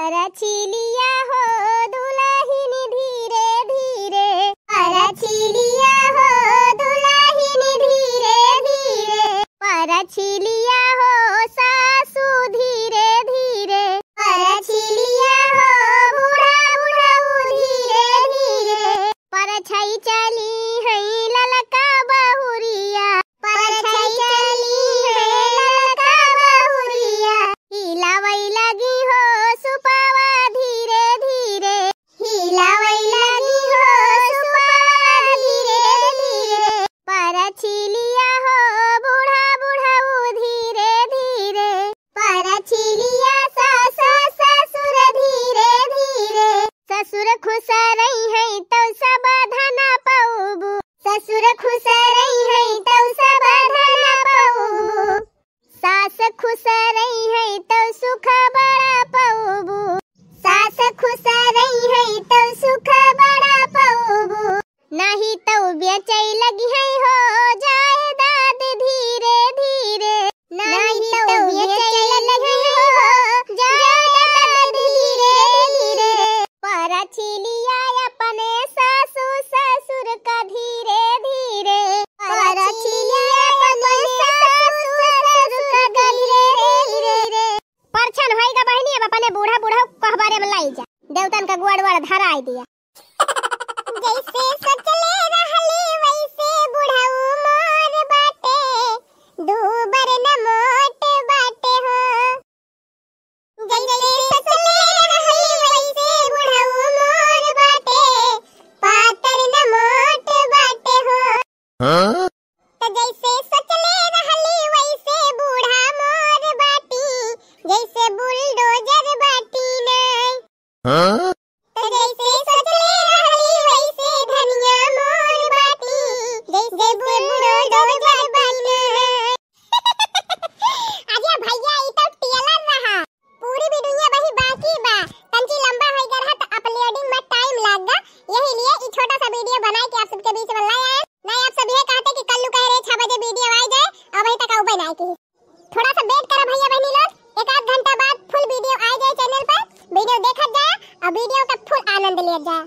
परछिलिया हो दुल्हन धीरे धीरे, परछिलिया हो दुल्हन धीरे धीरे, परछिलिया हो सासू धीरे धीरे, परछिलिया हो बूढ़ा बुढ़ऊ धीरे धीरे, परछाई चली है ललका बहुरिया, परछाई चली है ललका बहुरिया, हिलावई लगी हो सुपवा धीरे धीरे, हिलावई लगी हो सुपवा धीरे धीरे, परछिलिया हो बूढ़ा बुढ़ऊ धीरे धीरे, परछिलिया सास ससुर धीरे धीरे, ससुर खुश रही है तो सब धना पाऊबू, ससुर खुश रही है तो सब धना पाऊबू, सास खुश रही है तो सुख बड़ा पाऊबू, सास खुश रही है तो सुख बड़ा पाऊबू, नहीं तो बेचै लगी है हो जायदाद धीरे धीरे, नहीं तो बेचै लगी है हो जायदाद धीरे धीरे, परछिलिया अपने सासू ससुर का धीरे धीरे, परछिलिया अपने सासू ससुर का धीरे धीरे, परछन होइगा बहनी अब अपने बूढ़ा बूढ़ा कहबारे में लाई जा, देवतन का गुआड़ वाड़ धरा आई दिया। जैसे सचले रहली वैसे बुढ़ऊ मोर बाटे, दूबर न मोट बाटे हो, जैसे सचले रहली वैसे बुढ़ऊ मोर बाटे, पातर न मोट बाटे हो, तो जैसे सचले रहली वैसे बूढ़ा मोर बाटी, जैसे बुलडोजर बाटी नहीं, तो जैसे सचले रहली वैसे धनिया मोर बाटी, जैसे बुलडोजर बाटी नहीं। आजा भैया ई तो टेलर रहा, पूरी भी दुनिया वही बाकी बा, तंची लंबा होई गया तो अपलोडिंग में टाइम लगा, यही लिए ई छोटा सा वीडियो बनाए के आप सबके बीच में लाए हैं। नहीं आप सब ये कहते कि कल्लू कह रहे 6 बजे वीडियो आ जाए, अब अभी तक आउ बनाए की, थोड़ा सा वेट करा भैया बहनी लोग, एक आध घंटा बाद फुल वीडियो आ जाए चैनल पर, वीडियो देखा जाए और वीडियो का फुल आनंद लिया जाए।